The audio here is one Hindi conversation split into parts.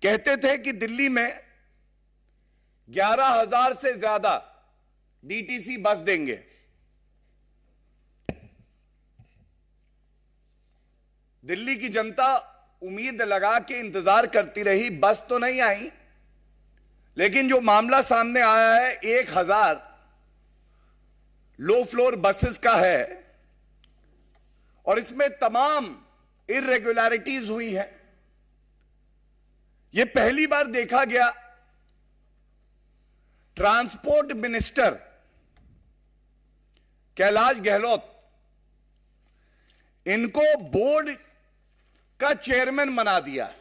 कहते थे कि दिल्ली में 11,000 से ज्यादा डीटीसी बस देंगे। दिल्ली की जनता उम्मीद लगा के इंतजार करती रही, बस तो नहीं आई, लेकिन जो मामला सामने आया है 1,000 लो फ्लोर बसेस का है और इसमें तमाम इर्रेगुलरिटीज हुई हैं। यह पहली बार देखा गया ट्रांसपोर्ट मिनिस्टर कैलाश गहलोत इनको बोर्ड का चेयरमैन बना दिया,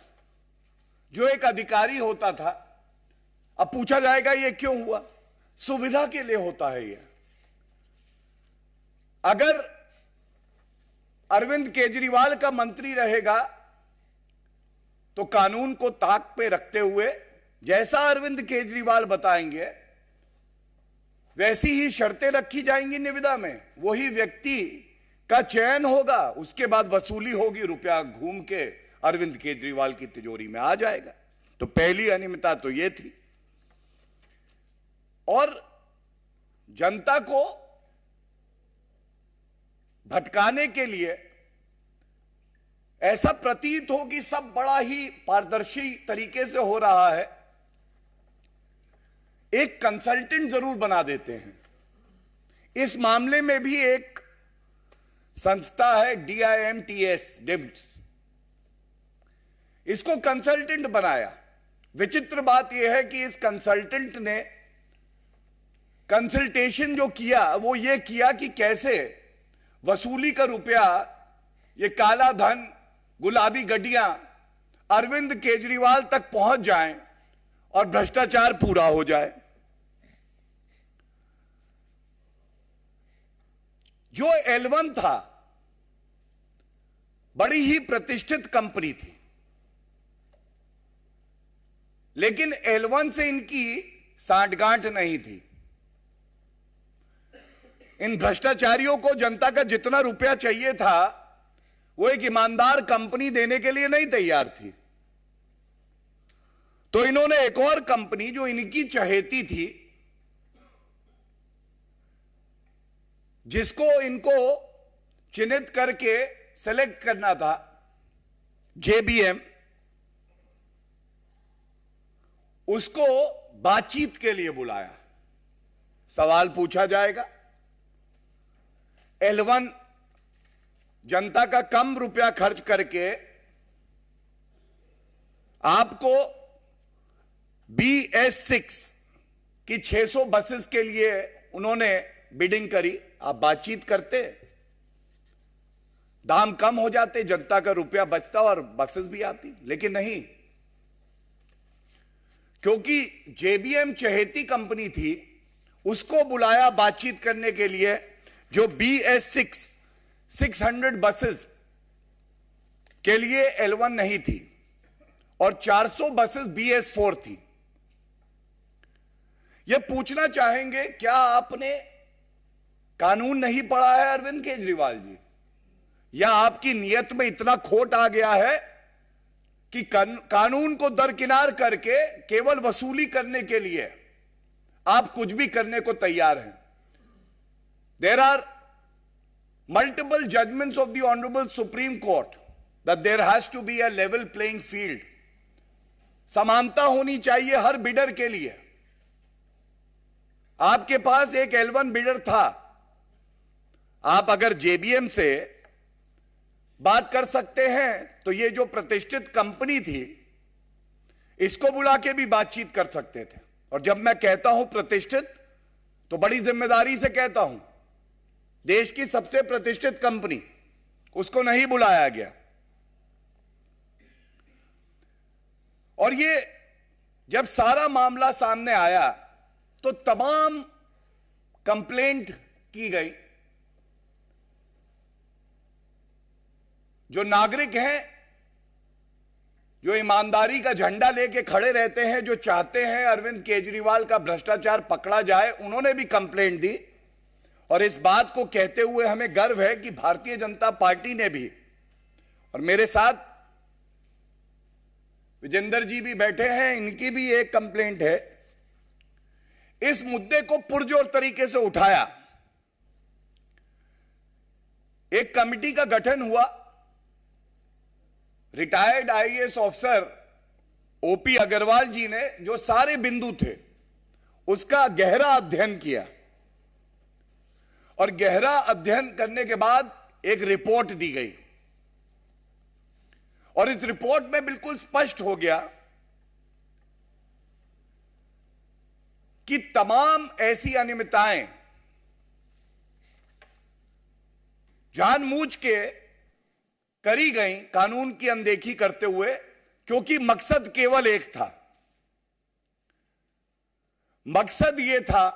जो एक अधिकारी होता था। अब पूछा जाएगा यह क्यों हुआ? सुविधा के लिए होता है यह। अगर अरविंद केजरीवाल का मंत्री रहेगा तो कानून को ताक पे रखते हुए जैसा अरविंद केजरीवाल बताएंगे वैसी ही शर्तें रखी जाएंगी निविदा में, वही व्यक्ति का चयन होगा, उसके बाद वसूली होगी, रुपया घूम के अरविंद केजरीवाल की तिजोरी में आ जाएगा। तो पहली अनियमितता तो यह थी। और जनता को भटकाने के लिए ऐसा प्रतीत हो कि सब बड़ा ही पारदर्शी तरीके से हो रहा है, एक कंसल्टेंट जरूर बना देते हैं। इस मामले में भी एक संस्था है DIMTS, इसको कंसल्टेंट बनाया। विचित्र बात यह है कि इस कंसल्टेंट ने कंसल्टेशन जो किया वो ये किया कि कैसे वसूली का रुपया, ये काला धन, गुलाबी गड्डियां अरविंद केजरीवाल तक पहुंच जाएं और भ्रष्टाचार पूरा हो जाए। जो L1 था बड़ी ही प्रतिष्ठित कंपनी थी, लेकिन L1 से इनकी सांठगांठ नहीं थी। इन भ्रष्टाचारियों को जनता का जितना रुपया चाहिए था वो एक ईमानदार कंपनी देने के लिए नहीं तैयार थी। तो इन्होंने एक और कंपनी जो इनकी चहेती थी, जिसको इनको चिन्हित करके सेलेक्ट करना था, JBM, उसको बातचीत के लिए बुलाया। सवाल पूछा जाएगा, L1 जनता का कम रुपया खर्च करके आपको BS6 की 600 बसेस के लिए उन्होंने बिडिंग करी। आप बातचीत करते, दाम कम हो जाते, जनता का रुपया बचता और बसेस भी आती, लेकिन नहीं, क्योंकि JBM चहेती कंपनी थी, उसको बुलाया बातचीत करने के लिए, जो BS6 600 बसेस के लिए L1 नहीं थी और 400 बसेस BS4 थी। यह पूछना चाहेंगे, क्या आपने कानून नहीं पढ़ा है अरविंद केजरीवाल जी, या आपकी नियत में इतना खोट आ गया है कि कानून को दरकिनार करके केवल वसूली करने के लिए आप कुछ भी करने को तैयार हैं? There are multiple judgments of the Honorable Supreme Court that there has to be a level playing field. समानता होनी चाहिए हर बिडर के लिए। आपके पास एक L1 बिडर था, आप अगर JBM से बात कर सकते हैं तो ये जो प्रतिष्ठित कंपनी थी इसको बुला के भी बातचीत कर सकते थे। और जब मैं कहता हूं प्रतिष्ठित तो बड़ी जिम्मेदारी से कहता हूं, देश की सबसे प्रतिष्ठित कंपनी, उसको नहीं बुलाया गया। और ये जब सारा मामला सामने आया तो तमाम कंप्लेंट की गई। जो नागरिक हैं, जो ईमानदारी का झंडा लेके खड़े रहते हैं, जो चाहते हैं अरविंद केजरीवाल का भ्रष्टाचार पकड़ा जाए, उन्होंने भी कंप्लेंट दी। और इस बात को कहते हुए हमें गर्व है कि भारतीय जनता पार्टी ने भी, और मेरे साथ विजेंदर जी भी बैठे हैं, इनकी भी एक कंप्लेंट है। इस मुद्दे को पुरजोर तरीके से उठाया। एक कमेटी का गठन हुआ। Retired IAS officer OP Agrawal ji ने जो सारे बिंदु थे उसका गहरा अध्ययन किया, और गहरा अध्ययन करने के बाद एक रिपोर्ट दी गई, और इस रिपोर्ट में बिल्कुल स्पष्ट हो गया कि तमाम ऐसी अनियमितताएं जानबूझ के करी गई, कानून की अनदेखी करते हुए, क्योंकि मकसद केवल एक था। मकसद यह था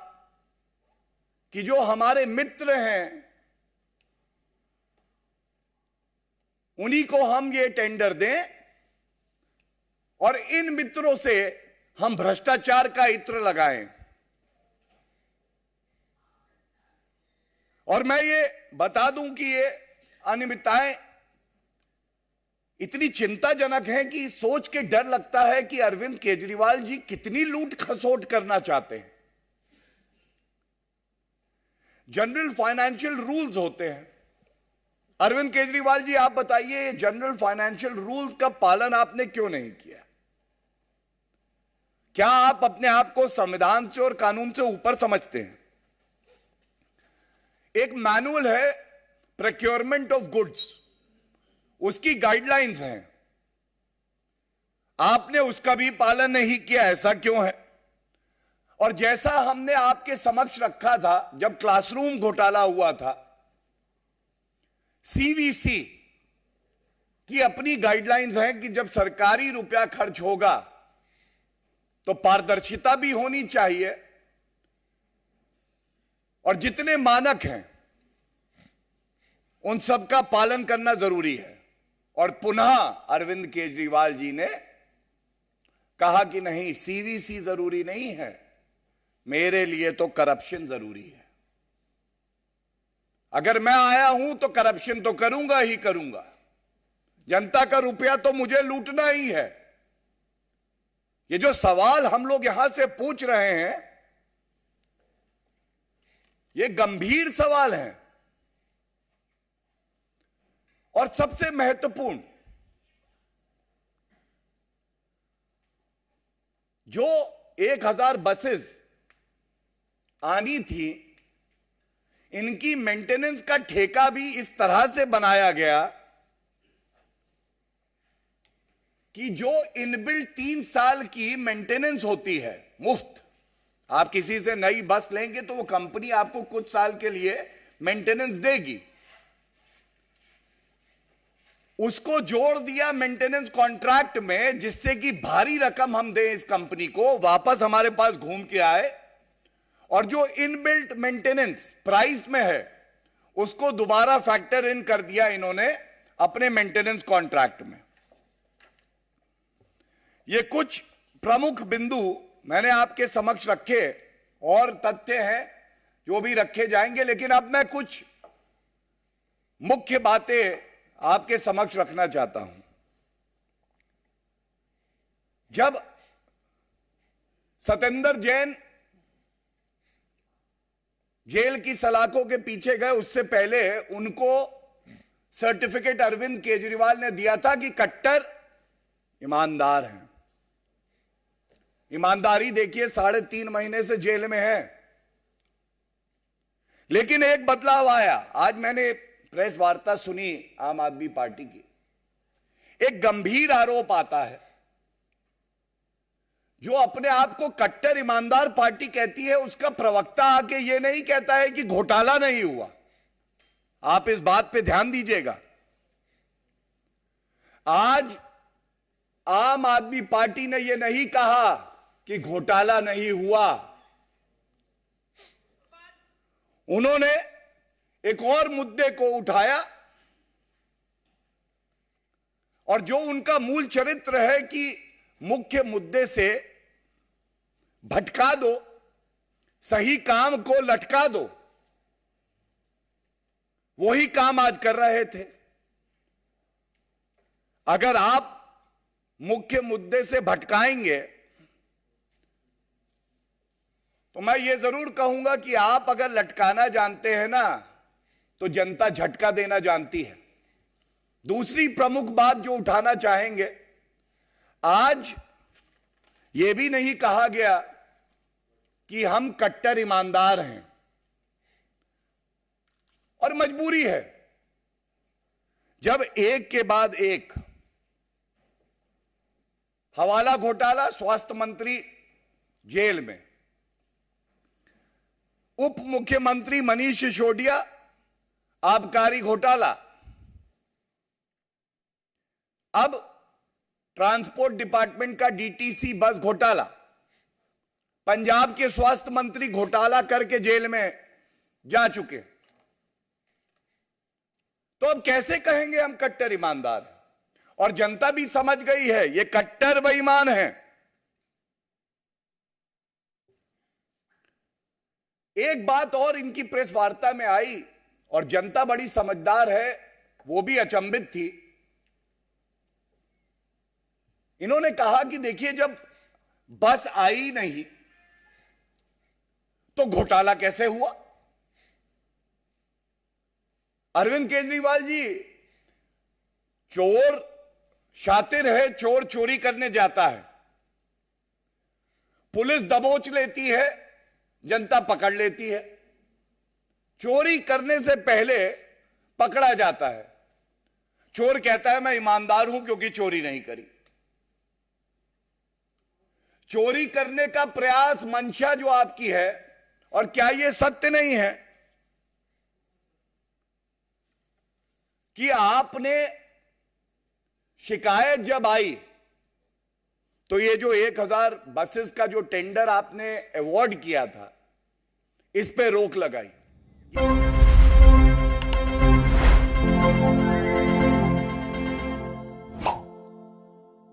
कि जो हमारे मित्र हैं उन्हीं को हम ये टेंडर दें, और इन मित्रों से हम भ्रष्टाचार का इत्र लगाएं। और मैं ये बता दूं कि ये अनियमितताएं इतनी चिंताजनक हैं कि सोच के डर लगता है कि अरविंद केजरीवाल जी कितनी लूट खसोट करना चाहते हैं। जनरल फाइनेंशियल रूल्स होते हैं। अरविंद केजरीवाल जी, आप बताइए, जनरल फाइनेंशियल रूल्स का पालन आपने क्यों नहीं किया? क्या आप अपने आप को संविधान से और कानून से ऊपर समझते हैं? एक मैनुअल है प्रोक्योरमेंट ऑफ गुड्स, उसकी गाइडलाइंस हैं, आपने उसका भी पालन नहीं किया। ऐसा क्यों है? और जैसा हमने आपके समक्ष रखा था जब क्लासरूम घोटाला हुआ था, सीवीसी की अपनी गाइडलाइंस हैं कि जब सरकारी रुपया खर्च होगा तो पारदर्शिता भी होनी चाहिए, और जितने मानक हैं उन सब का पालन करना जरूरी है। और पुनः अरविंद केजरीवाल जी ने कहा कि नहीं, सीवीसी जरूरी नहीं है, मेरे लिए तो करप्शन जरूरी है। अगर मैं आया हूं तो करप्शन तो करूंगा ही करूंगा, जनता का रुपया तो मुझे लूटना ही है। ये जो सवाल हम लोग यहां से पूछ रहे हैं, ये गंभीर सवाल हैं। और सबसे महत्वपूर्ण, जो 1000 बसेस आनी थी, इनकी मेंटेनेंस का ठेका भी इस तरह से बनाया गया कि जो इनबिल्ट 3 साल की मेंटेनेंस होती है मुफ्त, आप किसी से नई बस लेंगे तो वो कंपनी आपको कुछ साल के लिए मेंटेनेंस देगी, उसको जोड़ दिया मेंटेनेंस कॉन्ट्रैक्ट में, जिससे कि भारी रकम हम दें इस कंपनी को, वापस हमारे पास घूम के आए, और जो इनबिल्ट मेंटेनेंस प्राइस में है उसको दोबारा फैक्टर इन कर दिया इन्होंने अपने मेंटेनेंस कॉन्ट्रैक्ट में। ये कुछ प्रमुख बिंदु मैंने आपके समक्ष रखे, और तथ्य हैं जो भी रखे जाएंगे, लेकिन अब मैं कुछ मुख्य बातें आपके समक्ष रखना चाहता हूं। जब सत्येंद्र जैन जेल की सलाखों के पीछे गए, उससे पहले उनको सर्टिफिकेट अरविंद केजरीवाल ने दिया था कि कट्टर ईमानदार हैं। ईमानदारी देखिए, 3.5 महीने से जेल में है। लेकिन एक बदलाव आया। आज मैंने प्रेस वार्ता सुनी आम आदमी पार्टी की, एक गंभीर आरोप आता है। जो अपने आप को कट्टर ईमानदार पार्टी कहती है, उसका प्रवक्ता आके ये नहीं कहता है कि घोटाला नहीं हुआ। आप इस बात पे ध्यान दीजिएगा। आज आम आदमी पार्टी ने यह नहीं कहा कि घोटाला नहीं हुआ, उन्होंने एक और मुद्दे को उठाया, और जो उनका मूल चरित्र है कि मुख्य मुद्दे से भटका दो, सही काम को लटका दो, वही काम आज कर रहे थे। अगर आप मुख्य मुद्दे से भटकाएंगे तो मैं ये जरूर कहूंगा कि आप अगर लटकाना जानते हैं ना तो जनता झटका देना जानती है। दूसरी प्रमुख बात जो उठाना चाहेंगे, आज यह भी नहीं कहा गया कि हम कट्टर ईमानदार हैं, और मजबूरी है जब एक के बाद एक हवाला घोटाला, स्वास्थ्य मंत्री जेल में, उप मुख्यमंत्री मनीष सिसोदिया आबकारी घोटाला, अब ट्रांसपोर्ट डिपार्टमेंट का डीटीसी बस घोटाला, पंजाब के स्वास्थ्य मंत्री घोटाला करके जेल में जा चुके। तो अब कैसे कहेंगे हम कट्टर ईमानदार हैं? और जनता भी समझ गई है ये कट्टर बेईमान है। एक बात और इनकी प्रेस वार्ता में आई और जनता बड़ी समझदार है, वो भी अचंभित थी। इन्होंने कहा कि देखिए जब बस आई नहीं तो घोटाला कैसे हुआ? अरविंद केजरीवाल जी, चोर शातिर है, चोर चोरी करने जाता है, पुलिस दबोच लेती है, जनता पकड़ लेती है, चोरी करने से पहले पकड़ा जाता है। चोर कहता है मैं ईमानदार हूं क्योंकि चोरी नहीं करी। चोरी करने का प्रयास, मंशा जो आपकी है, और क्या यह सत्य नहीं है कि आपने शिकायत जब आई तो ये जो 1000 बसेस का जो टेंडर आपने अवॉर्ड किया था, इस पे रोक लगाई।